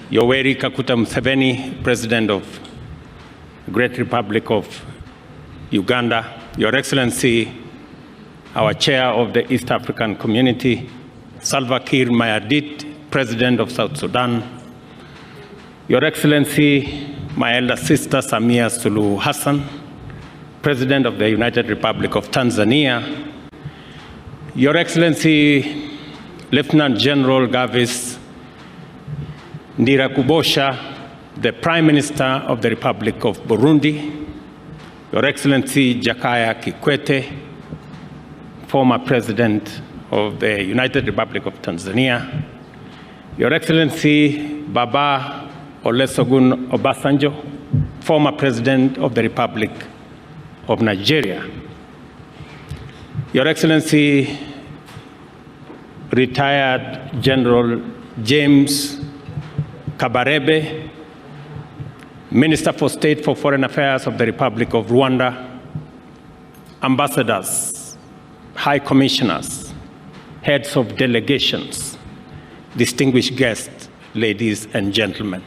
Yoweri Kaguta Museveni, President of the Great Republic of Uganda, Your Excellency, our Chair of the East African Community, Salva Kiir Mayardit, President of South Sudan, Your Excellency, my elder sister Samia Suluhu Hassan, President of the United Republic of Tanzania, Your Excellency, Lieutenant General Gavis Ndirakubosha, the Prime Minister of the Republic of Burundi, Your Excellency Jakaya Kikwete, former President of the United Republic of Tanzania, Your Excellency Baba Olusegun Obasanjo, former President of the Republic of Nigeria, Your Excellency retired General James Kabarebe, Minister for State for Foreign Affairs of the Republic of Rwanda, ambassadors, high commissioners, heads of delegations, distinguished guests, ladies and gentlemen.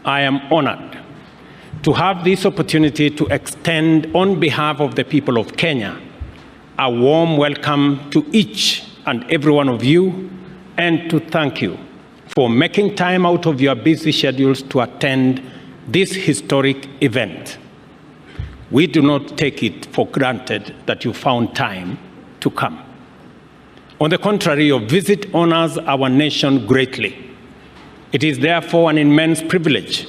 I am honored to have this opportunity to extend on behalf of the people of Kenya a warm welcome to each and every one of you, and to thank you for making time out of your busy schedules to attend this historic event. We do not take it for granted that you found time to come. On the contrary, your visit honors our nation greatly. It is therefore an immense privilege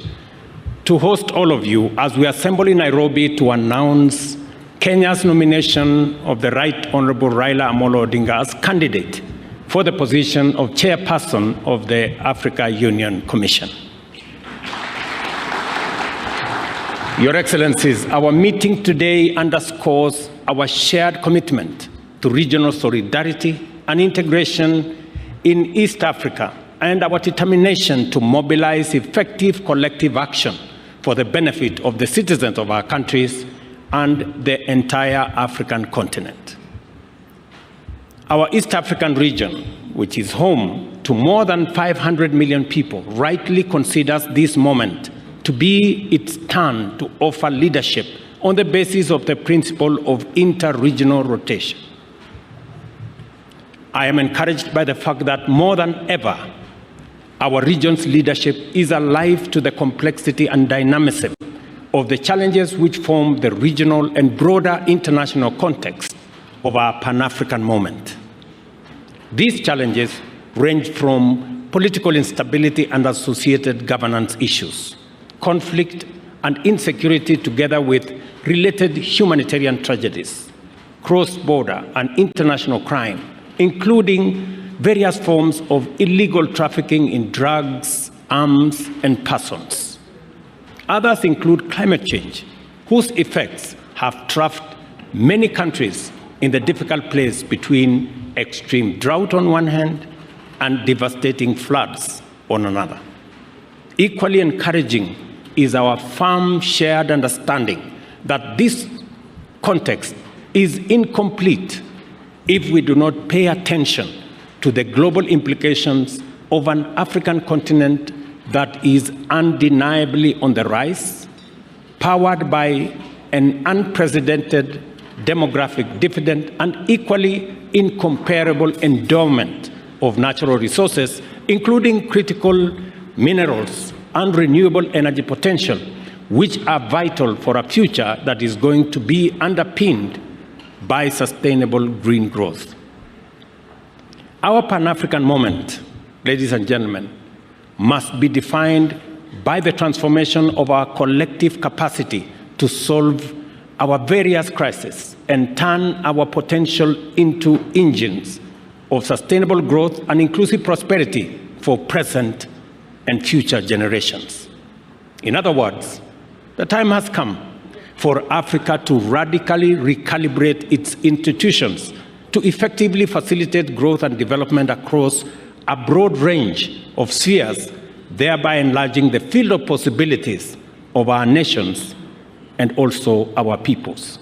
to host all of you as we assemble in Nairobi to announce Kenya's nomination of the Right Honorable Raila Amolo Odinga as candidate for the position of chairperson of the Africa Union Commission. Your Excellencies, our meeting today underscores our shared commitment to regional solidarity and integration in East Africa, and our determination to mobilize effective collective action for the benefit of the citizens of our countries and the entire African continent. Our East African region, which is home to more than 500 million people, rightly considers this moment to be its turn to offer leadership on the basis of the principle of inter-regional rotation. I am encouraged by the fact that more than ever, our region's leadership is alive to the complexity and dynamism of the challenges which form the regional and broader international context of our Pan-African moment. These challenges range from political instability and associated governance issues, conflict and insecurity together with related humanitarian tragedies, cross-border and international crime, including various forms of illegal trafficking in drugs, arms, and persons. Others include climate change, whose effects have trapped many countries in the difficult place between extreme drought on one hand and devastating floods on another. Equally encouraging is our firm shared understanding that this context is incomplete if we do not pay attention to the global implications of an African continent that is undeniably on the rise, powered by an unprecedented demographic dividend and equally incomparable endowment of natural resources, including critical minerals and renewable energy potential, which are vital for a future that is going to be underpinned by sustainable green growth. Our Pan-African moment, ladies and gentlemen, must be defined by the transformation of our collective capacity to solve our various crises and turn our potential into engines of sustainable growth and inclusive prosperity for present and future generations. In other words, the time has come for Africa to radically recalibrate its institutions to effectively facilitate growth and development across a broad range of spheres, thereby enlarging the field of possibilities of our nations and also our peoples.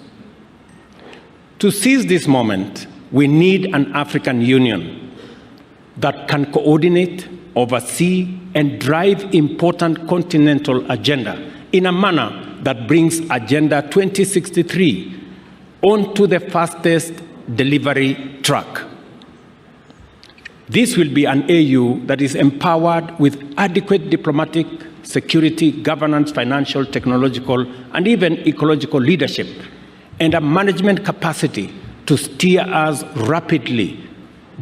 To seize this moment, we need an African Union that can coordinate, oversee, and drive important continental agenda in a manner that brings Agenda 2063 onto the fastest delivery track. This will be an AU that is empowered with adequate diplomatic, security, governance, financial, technological, and even ecological leadership, and a management capacity to steer us rapidly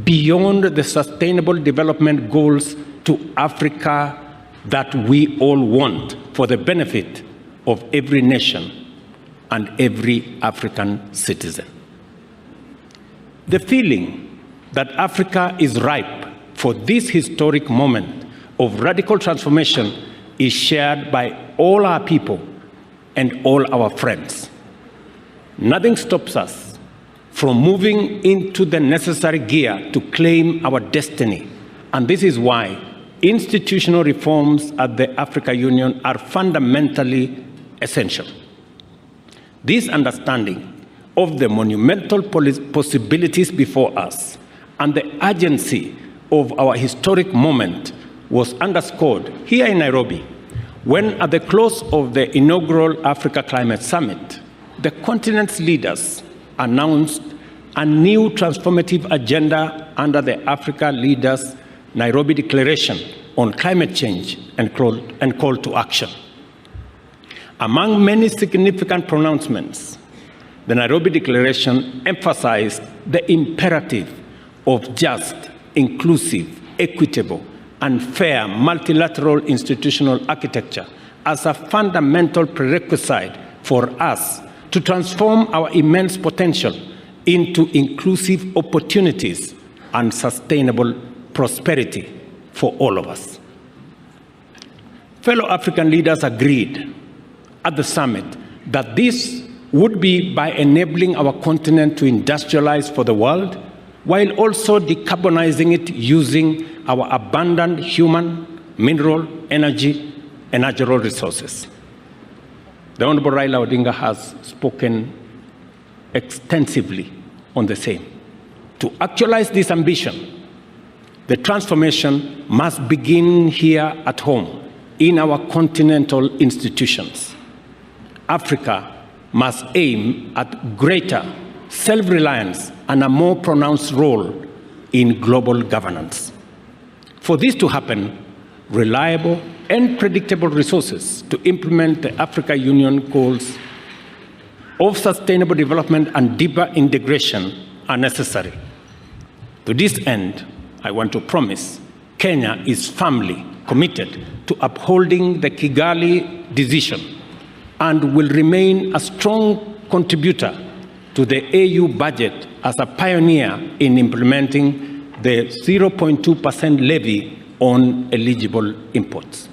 beyond the sustainable development goals to Africa that we all want for the benefit of every nation and every African citizen. The feeling that Africa is ripe for this historic moment of radical transformation is shared by all our people and all our friends. Nothing stops us from moving into the necessary gear to claim our destiny, and this is why institutional reforms at the African Union are fundamentally essential. This understanding of the monumental possibilities before us and the urgency of our historic moment was underscored here in Nairobi when, at the close of the inaugural Africa Climate Summit, the continent's leaders announced a new transformative agenda under the Africa Leaders Nairobi Declaration on Climate Change and call to action. Among many significant pronouncements, the Nairobi Declaration emphasized the imperative of just, inclusive, equitable, and fair multilateral institutional architecture as a fundamental prerequisite for us to transform our immense potential into inclusive opportunities and sustainable prosperity for all of us. Fellow African leaders agreed at the summit that this would be by enabling our continent to industrialize for the world, while also decarbonizing it using our abundant human, mineral, energy, and natural resources. The Honorable Raila Odinga has spoken extensively on the same. To actualize this ambition, the transformation must begin here at home, in our continental institutions. Africa must aim at greater self-reliance and a more pronounced role in global governance. For this to happen, reliable and predictable resources to implement the Africa Union goals of sustainable development and deeper integration are necessary. To this end, I want to promise Kenya is firmly committed to upholding the Kigali decision and will remain a strong contributor to the AU budget as a pioneer in implementing the 0.2% levy on eligible imports.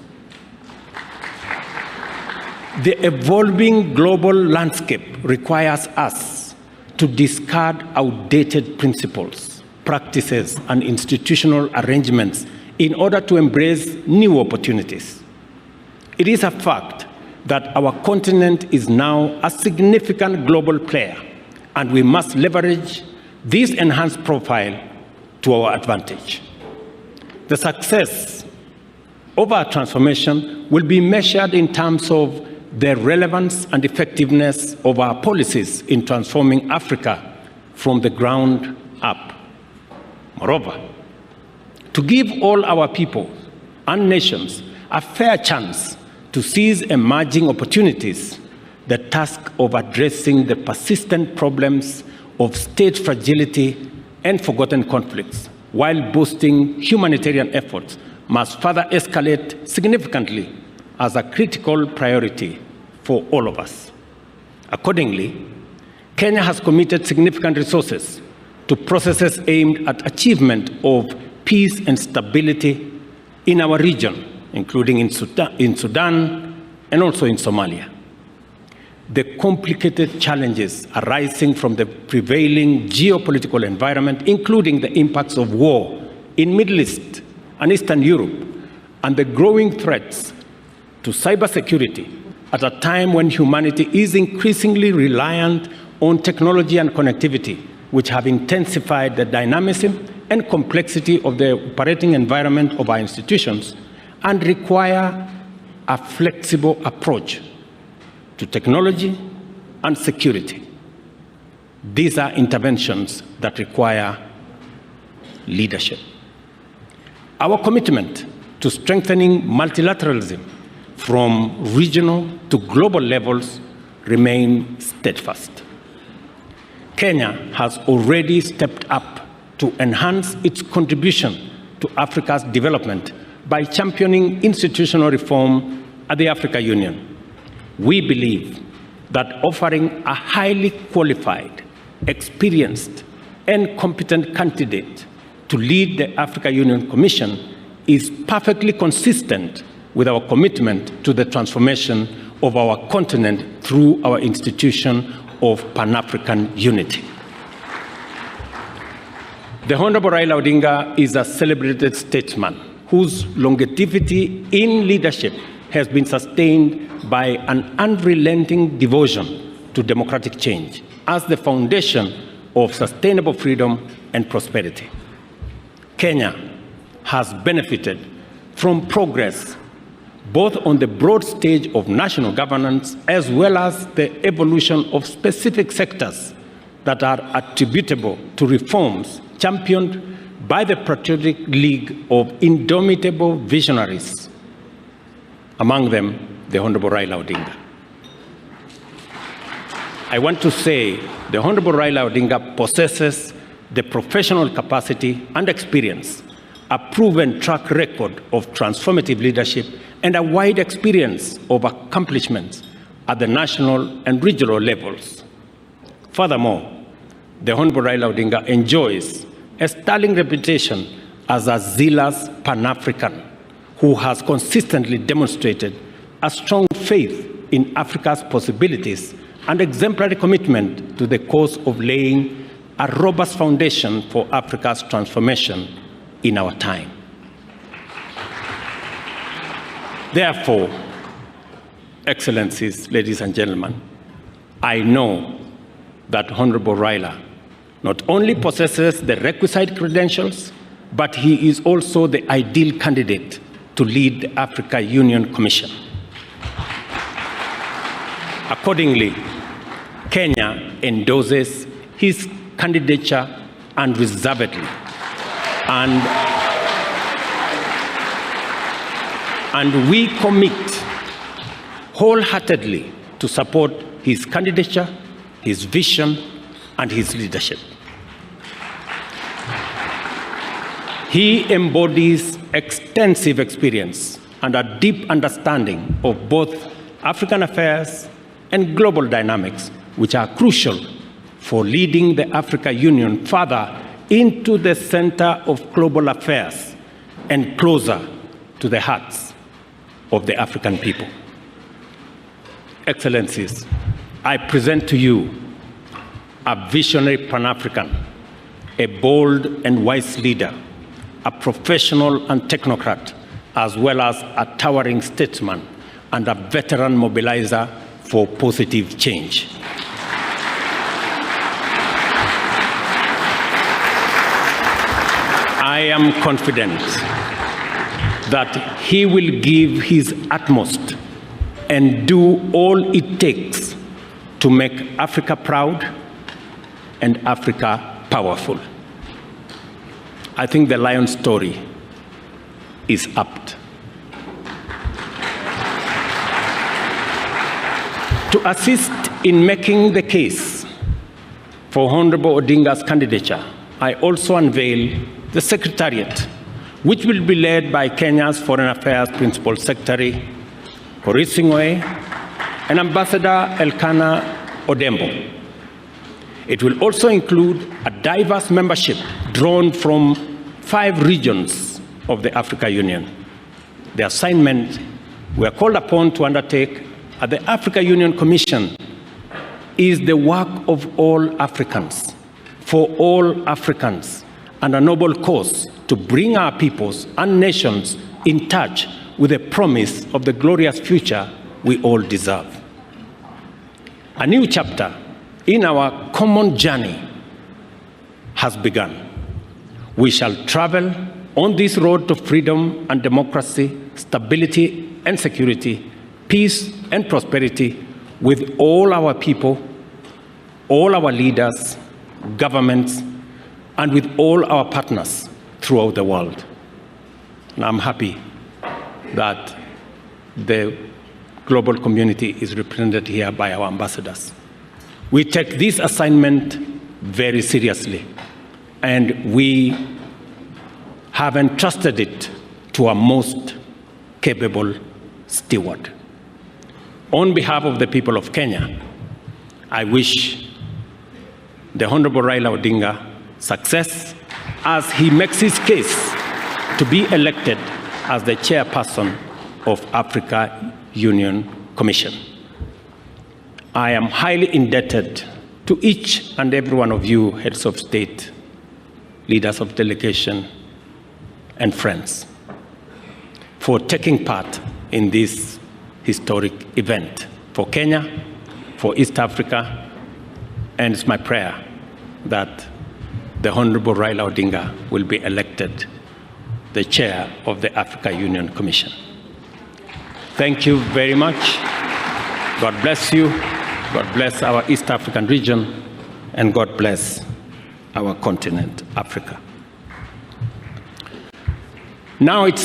The evolving global landscape requires us to discard outdated principles, practices, and institutional arrangements in order to embrace new opportunities. It is a fact that our continent is now a significant global player, and we must leverage this enhanced profile to our advantage. The success of our transformation will be measured in terms of the relevance and effectiveness of our policies in transforming Africa from the ground up. Moreover, to give all our people and nations a fair chance to seize emerging opportunities, the task of addressing the persistent problems of state fragility and forgotten conflicts while boosting humanitarian efforts must further escalate significantly as a critical priority for all of us. Accordingly, Kenya has committed significant resources to processes aimed at achievement of peace and stability in our region, including in Sudan and also in Somalia. The complicated challenges arising from the prevailing geopolitical environment, including the impacts of war in Middle East and Eastern Europe, and the growing threats to cybersecurity at a time when humanity is increasingly reliant on technology and connectivity, which have intensified the dynamism and complexity of the operating environment of our institutions and require a flexible approach to technology and security. These are interventions that require leadership. Our commitment to strengthening multilateralism from regional to global levels remain steadfast. Kenya has already stepped up to enhance its contribution to Africa's development by championing institutional reform at the African Union. We believe that offering a highly qualified, experienced, and competent candidate to lead the African Union Commission is perfectly consistent with our commitment to the transformation of our continent through our institution of Pan-African unity. The Honorable Raila Odinga is a celebrated statesman whose longevity in leadership has been sustained by an unrelenting devotion to democratic change as the foundation of sustainable freedom and prosperity. Kenya has benefited from progress both on the broad stage of national governance as well as the evolution of specific sectors that are attributable to reforms championed by the Patriotic League of indomitable visionaries, among them the Honorable Raila Odinga. I want to say the Honorable Raila Odinga possesses the professional capacity and experience, a proven track record of transformative leadership, and a wide experience of accomplishments at the national and regional levels. Furthermore, the Honorable Raila Odinga enjoys a sterling reputation as a zealous Pan-African who has consistently demonstrated a strong faith in Africa's possibilities and exemplary commitment to the cause of laying a robust foundation for Africa's transformation in our time. Therefore, Excellencies, ladies and gentlemen, I know that Honorable Raila not only possesses the requisite credentials, but he is also the ideal candidate to lead the Africa Union Commission. Accordingly, Kenya endorses his candidature unreservedly, and we commit wholeheartedly to support his candidature, his vision, and his leadership. He embodies extensive experience and a deep understanding of both African affairs and global dynamics, which are crucial for leading the African Union further into the center of global affairs and closer to the hearts of the African people. Excellencies, I present to you a visionary Pan-African, a bold and wise leader, a professional and technocrat, as well as a towering statesman and a veteran mobilizer for positive change. I am confident that he will give his utmost and do all it takes to make Africa proud and Africa powerful. I think the lion story is apt. To assist in making the case for Honorable Odinga's candidature, I also unveil the Secretariat, which will be led by Kenya's Foreign Affairs Principal Secretary, Horisingwe, and Ambassador Elkanah Odembo. It will also include a diverse membership drawn from 5 regions of the African Union. The assignment we are called upon to undertake at the African Union Commission is the work of all Africans, for all Africans, and a noble cause to bring our peoples and nations in touch with the promise of the glorious future we all deserve. A new chapter in our common journey has begun. We shall travel on this road to freedom and democracy, stability and security, peace and prosperity with all our people, all our leaders, governments, and with all our partners throughout the world. And I'm happy that the global community is represented here by our ambassadors. We take this assignment very seriously, and we have entrusted it to our most capable steward. On behalf of the people of Kenya, I wish the Honorable Raila Odinga success as he makes his case to be elected as the chairperson of Africa Union Commission. I am highly indebted to each and every one of you, heads of state, leaders of delegation, and friends, for taking part in this historic event for Kenya, for East Africa, and it's my prayer that the Honorable Raila Odinga will be elected the chair of the Africa Union Commission. Thank you very much. God bless you. God bless our East African region, and God bless our continent, Africa. Now it's